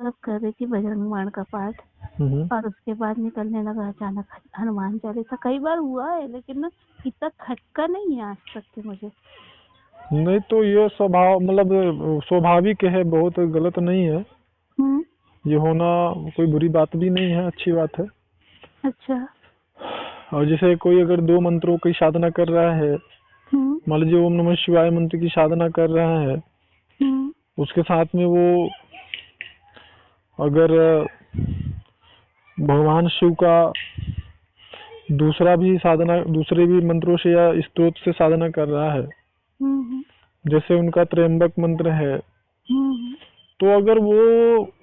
मतलब कर रही थी बजरंग बाण का पाठ और उसके बाद निकलने लगा अचानक हनुमान चालीसा। कई बार हुआ है लेकिन ना इतना खटका नहीं है आज तक के मुझे। नहीं तो ये स्वभाव मतलब स्वाभाविक है, बहुत गलत नहीं है। ये होना कोई बुरी बात भी नहीं है, अच्छी बात है। अच्छा। और जैसे कोई अगर 2 मंत्रों की साधना कर रहा है, मान लीजिए ओम नमः शिवाय मंत्र की साधना कर रहा है, उसके साथ में वो अगर भगवान शिव का दूसरे भी मंत्रों से या स्तोत्र से साधना कर रहा है, जैसे उनका त्र्यंबक मंत्र है, तो अगर वो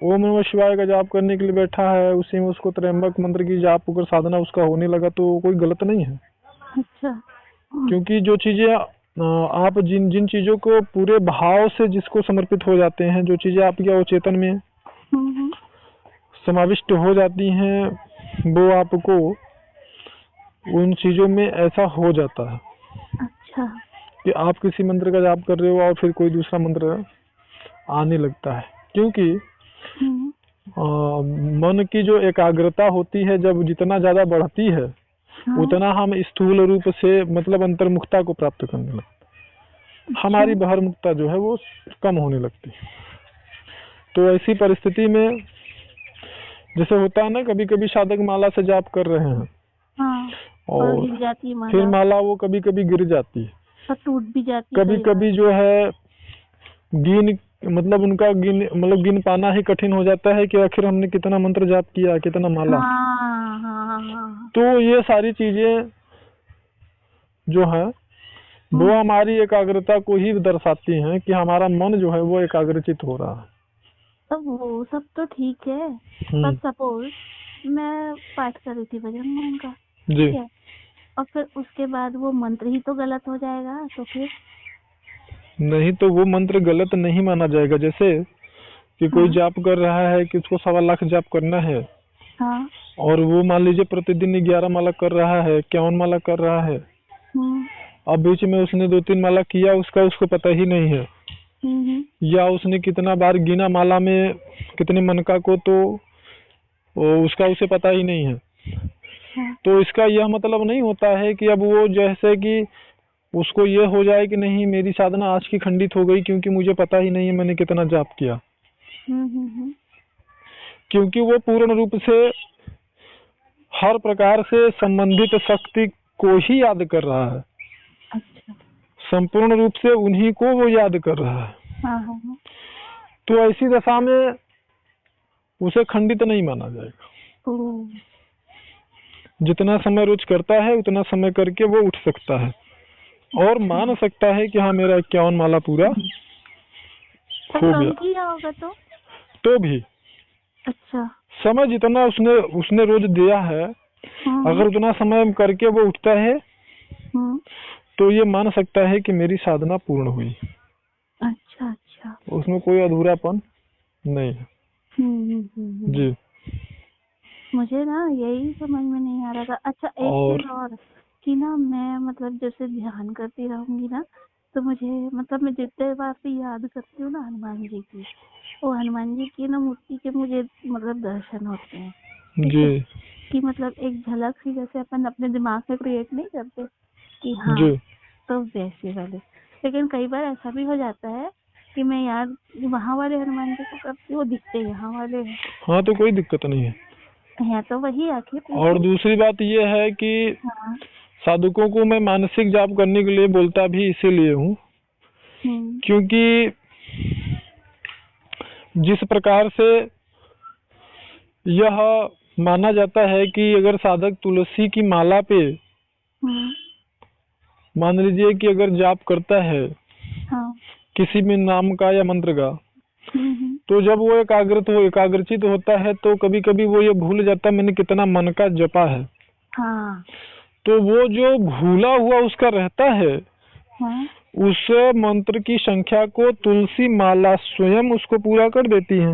ओम नमः शिवाय का जाप करने के लिए बैठा है, उसी में उसको त्र्यंबक मंत्र की जाप अगर साधना उसका होने लगा तो कोई गलत नहीं है। अच्छा। क्योंकि जो चीजें आप जिन चीजों को पूरे भाव से जिसको समर्पित हो जाते हैं, जो चीजें आपके अवचेतन में समाविष्ट हो जाती हैं, वो आपको उन चीजों में ऐसा हो जाता है। अच्छा। कि आप किसी मंत्र का जाप कर रहे हो और फिर कोई दूसरा मंत्र आने लगता है, क्योंकि मन की जो एकाग्रता होती है जब जितना ज्यादा बढ़ती है, उतना हम स्थूल रूप से मतलब अंतर्मुखता को प्राप्त करने लगते, हमारी बहिर्मुखता जो है वो कम होने लगती है। तो ऐसी परिस्थिति में जैसे होता है ना, कभी कभी साधक माला से जाप कर रहे हैं और गिर जाती है फिर माला वो कभी कभी गिर जाती है, टूट भी जाती है। कभी कभी जो है गिन पाना ही कठिन हो जाता है कि आखिर हमने कितना मंत्र जाप किया, कितना माला। तो ये सारी चीजें जो है वो हमारी एकाग्रता को ही दर्शाती हैं कि हमारा मन जो है वो एकाग्रचित हो रहा है। तो वो सब तो ठीक है, पर सपोज मैं पाठ कर रही थी बजरंग बाण का, ठीक है, और फिर उसके बाद वो मंत्र ही तो गलत हो जाएगा, तो फिर नहीं, तो वो मंत्र गलत नहीं माना जाएगा। जैसे कि कोई जाप कर रहा है कि उसको 1.25 लाख जाप करना है, और वो मान लीजिए प्रतिदिन 11 माला कर रहा है, 51 माला कर रहा है, अब बीच में उसने 2-3 माला किया, उसको पता ही नहीं है, या उसने कितना बार गिना माला में कितने मनका को, तो उसे पता ही नहीं है। तो इसका यह मतलब नहीं होता है कि अब वो जैसे कि उसको ये हो जाए कि नहीं मेरी साधना आज की खंडित हो गई क्योंकि मुझे पता ही नहीं है मैंने कितना जाप किया। क्योंकि वो पूर्ण रूप से हर प्रकार से संबंधित शक्ति को ही याद कर रहा है। अच्छा। संपूर्ण रूप से उन्हीं को वो याद कर रहा है। तो ऐसी दशा में उसे खंडित नहीं माना जाएगा। जितना समय रोज करता है उतना समय करके वो उठ सकता है और मान सकता है कि हाँ मेरा 51 माला पूरा हो गया होगा तो भी। अच्छा। समय जितना उसने रोज दिया है, अगर उतना समय करके वो उठता है तो ये मान सकता है कि मेरी साधना पूर्ण हुई। अच्छा अच्छा। उसमें कोई अधूरापन नहीं है। जी। मुझे ना यही समझ में नहीं आ रहा था। अच्छा, एक चीज और कि ना मैं मतलब जैसे ध्यान करती रहूंगी ना, तो मुझे मतलब मैं जितने बार से याद करती हूँ ना हनुमान जी की, वो हनुमान जी की ना मूर्ति के मुझे मतलब दर्शन होते हैं। जी। कि मतलब एक झलक सी जैसे अपन अपने दिमाग में क्रिएट नहीं करते कि हाँ जी। तो वैसे वाले। लेकिन कई बार ऐसा भी हो जाता है कि मैं याद वहाँ वाले हनुमान जी को करती, वो दिखते यहाँ वाले हैं। हाँ, तो कोई दिक्कत नहीं है तो वही आखिर। और दूसरी बात ये है कि साधुकों को मैं मानसिक जाप करने के लिए बोलता भी इसीलिए हूँ क्योंकि जिस प्रकार से यह माना जाता है कि अगर साधक तुलसी की माला पे मान लीजिए कि अगर जाप करता है किसी भी नाम का या मंत्र का, तो जब वो एकाग्रचित होता है तो कभी कभी वो ये भूल जाता है मैंने कितना मन का जपा है। तो वो जो भूला हुआ उसका रहता है, उस मंत्र की संख्या को तुलसी माला स्वयं उसको पूरा कर देती है।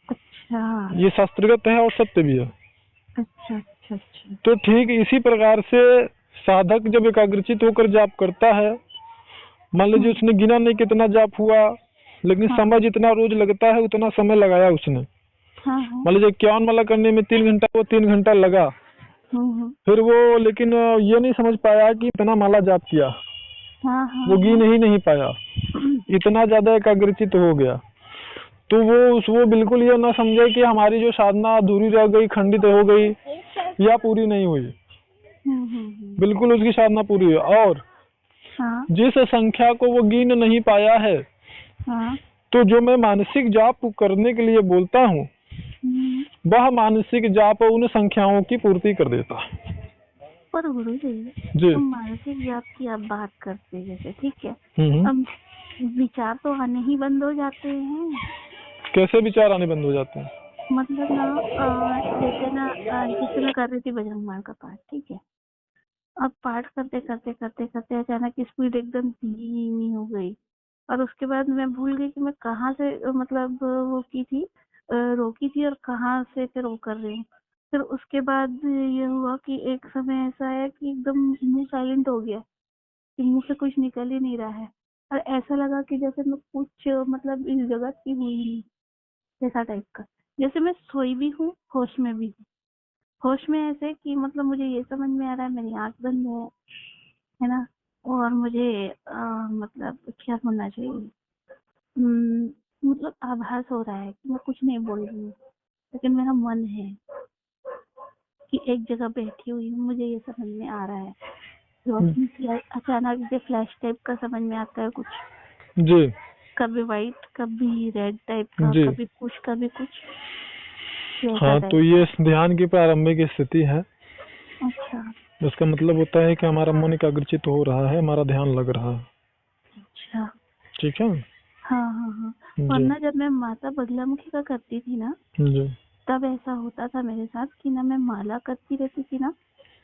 अच्छा। ये शास्त्रगत है और सत्य भी है। अच्छा अच्छा अच्छा। तो ठीक इसी प्रकार से साधक जब एकाग्रचित होकर जाप करता है, मान लीजिए उसने गिना नहीं कितना जाप हुआ, लेकिन समय जितना रोज लगता है उतना समय लगाया उसने, हाँ, मान लीजिए 51 माला करने में 3 घंटा, वो 3 घंटा लगा। फिर वो लेकिन ये नहीं समझ पाया कि इतना माला जाप किया। वो गिन ही नहीं पाया, इतना ज्यादा एकाग्रचित हो गया। तो वो बिल्कुल ये ना समझे कि हमारी जो साधना अधूरी रह गई, खंडित हो गई या पूरी नहीं हुई। बिल्कुल उसकी साधना पूरी हुई। और जिस संख्या को वो गिन नहीं पाया है, तो जो मैं मानसिक जाप करने के लिए बोलता हूँ, वह मानसिक जाप उन संख्याओं की पूर्ति कर देता है। पर गुरु जी, जी, तो मानसिक जाप की आप बात करते हैं जैसे, ठीक है, अब विचार तो आने ही बंद हो जाते हैं। कैसे विचार आने बंद हो जाते हैं? मतलब ना जैसे ना जैसे मैं कर रही थी बजरंग बाण का पाठ, ठीक है, अब पाठ करते करते करते करते अचानक स्पीड एकदम धीमी हो गई, और उसके बाद मैं भूल गई कि मैं कहाँ से मतलब वो की थी, रोकी थी, और कहाँ से फिर वो कर रही हूँ। फिर उसके बाद ये हुआ कि एक समय ऐसा है कि एकदम मुंह साइलेंट हो गया, कि मुंह से कुछ निकल ही नहीं रहा है, और ऐसा लगा कि जैसे मैं कुछ मतलब इस जगत की हुई नहीं, ऐसा टाइप का, जैसे मैं सोई भी हूँ, होश में भी हूँ। होश में ऐसे कि मतलब मुझे ये समझ में आ रहा है मेरी आंख बंद है ना, और मुझे मतलब क्या होना चाहिए, मतलब आभास हो रहा है कि मैं कुछ नहीं बोल रही हूँ, लेकिन मेरा मन है कि एक जगह बैठी हुई हूँ, मुझे ये समझ में आ रहा है। रोशनी अचानक से फ्लैश टाइप का समझ में आता है कुछ जी, कभी वाइट, कभी रेड टाइप का, जी, कभी कुछ हाँ। तो ये ध्यान की प्रारंभिक स्थिति है। अच्छा, इसका मतलब होता है कि हमारा मन एकाग्रचित हो रहा है, हमारा ध्यान लग रहा है। अच्छा, ठीक है। हाँ। वरना जब मैं माता बगलामुखी का करती थी ना, जी, तब ऐसा होता था मेरे साथ कि ना मैं माला करती रहती थी ना,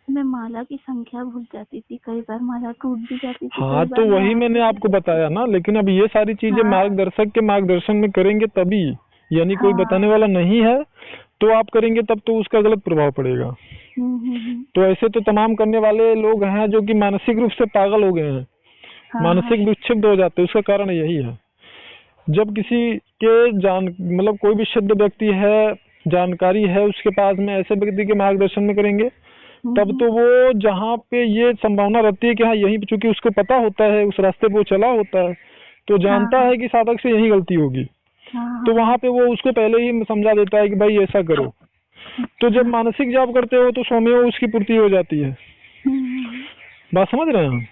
मैं माला की संख्या भूल जाती थी, कई बार माला टूट भी जाती थी। हाँ, तो वही मैंने आपको बताया ना। लेकिन अब ये सारी चीजें मार्गदर्शक के मार्गदर्शन में करेंगे तभी, यानी कोई बताने वाला नहीं है तो आप करेंगे तब तो उसका गलत प्रभाव पड़ेगा। तो ऐसे तो तमाम करने वाले लोग हैं जो कि मानसिक रूप से पागल हो गए हैं, मानसिक विक्षिप्त हो जाते हैं। उसका कारण यही है, जब किसी के मतलब कोई भी शुद्ध व्यक्ति है, जानकारी है उसके पास में, ऐसे व्यक्ति के मार्गदर्शन में करेंगे तब तो वो जहाँ पे ये संभावना रहती है कि हाँ यहीं, चूंकि उसको पता होता है, उस रास्ते पे वो चला होता है, तो जानता है कि साधक से यही गलती होगी, तो वहाँ पे वो उसको पहले ही समझा देता है कि भाई ऐसा करो। तो जब मानसिक जाप करते हो तो स्वयं उसकी पूर्ति हो जाती है। बात समझ रहे हैं?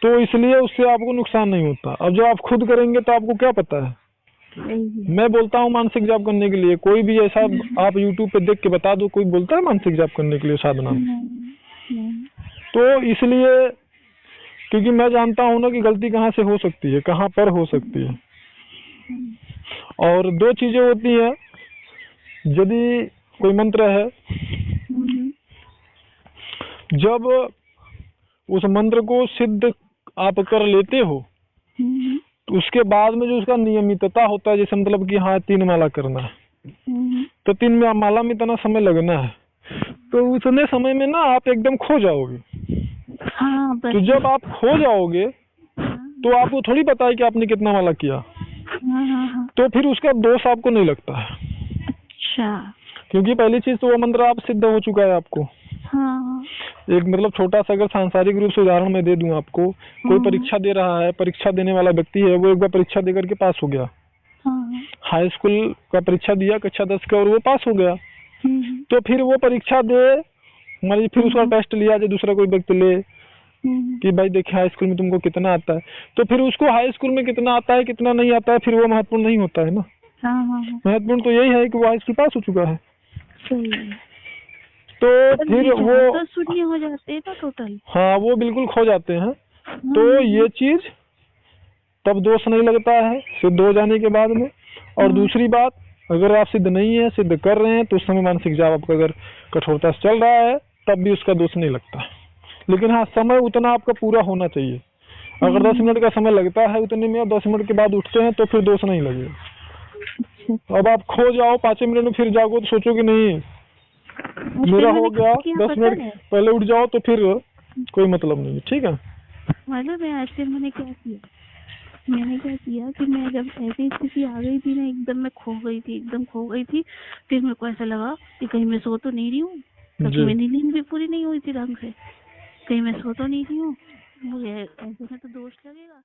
तो इसलिए उससे आपको नुकसान नहीं होता। अब जब आप खुद करेंगे तो आपको क्या पता है। मैं बोलता हूँ मानसिक जाप करने के लिए, कोई भी ऐसा आप YouTube पे देख के बता दो, कोई बोलता है मानसिक जाप करने के लिए साधना में? तो इसलिए क्योंकि मैं जानता हूँ ना कि गलती कहाँ से हो सकती है, कहाँ पर हो सकती है। और दो चीजें होती हैं, यदि कोई मंत्र है, जब उस मंत्र को सिद्ध आप कर लेते हो तो उसके बाद में जो उसका नियमितता होता है, जैसे मतलब कि हाँ 3 माला करना है, तो 3 माला में इतना समय लगना है, तो उतने समय में ना आप एकदम खो जाओगे। तो जब आप खो जाओगे तो आपको थोड़ी पता है कि आपने कितना माला किया, तो फिर उसका दोष आपको नहीं लगता है। अच्छा, क्योंकि पहली चीज तो वो मंत्र आप सिद्ध हो चुका है आपको। एक मतलब छोटा सा अगर सांसारिक रूप से उदाहरण मैं दे दूं आपको, कोई परीक्षा दे रहा है, परीक्षा देने वाला व्यक्ति है, वो एक बार परीक्षा देकर के पास हो गया, हाई स्कूल का परीक्षा दिया कक्षा 10 का, और वो पास हो गया। तो फिर वो परीक्षा दे, मान फिर उसका टेस्ट लिया जो दूसरा कोई व्यक्ति ले कि भाई देखिए हाई स्कूल में तुमको कितना आता है, तो फिर उसको हाई स्कूल में कितना आता है कितना नहीं आता है फिर वो महत्वपूर्ण नहीं होता है ना। महत्वपूर्ण तो यही है कि वो हाई स्कूल पास हो चुका है। तो फिर वो तो शून्य हो जाते हैं ना टोटल। हाँ, वो बिल्कुल खो जाते हैं। तो ये चीज तब दोष नहीं लगता है सिद्ध हो जाने के बाद में। और दूसरी बात, अगर आप सिद्ध नहीं है, सिद्ध कर रहे हैं, तो उस समय मानसिक जाप आपका अगर कठोरता से चल रहा है तब भी उसका दोष नहीं लगता। लेकिन हाँ, समय उतना आपका पूरा होना चाहिए। अगर 10 मिनट का समय लगता है उतने में, 10 मिनट के बाद उठते हैं तो फिर दोष नहीं लगेगा। अब आप खो जाओ 5 मिनट में फिर जागो तो सोचोगे नहीं मेरा हो गया, 10 मिनट पहले उठ जाओ तो फिर कोई मतलब नहीं है। ठीक है, मालूम है आज फिर मैंने क्या किया, मैंने क्या किया कि मैं जब ऐसी स्थिति आ गई थी ना, एकदम मैं खो गई थी, एकदम खो गई थी। फिर मेरे को ऐसा लगा कि कहीं मैं सो तो नहीं रही हूँ, क्योंकि मेरी नींद भी पूरी नहीं हुई थी ढंग से। कहीं मैं सो तो नहीं रही हूँ, मुझे ऐसे में तो दोष लगेगा।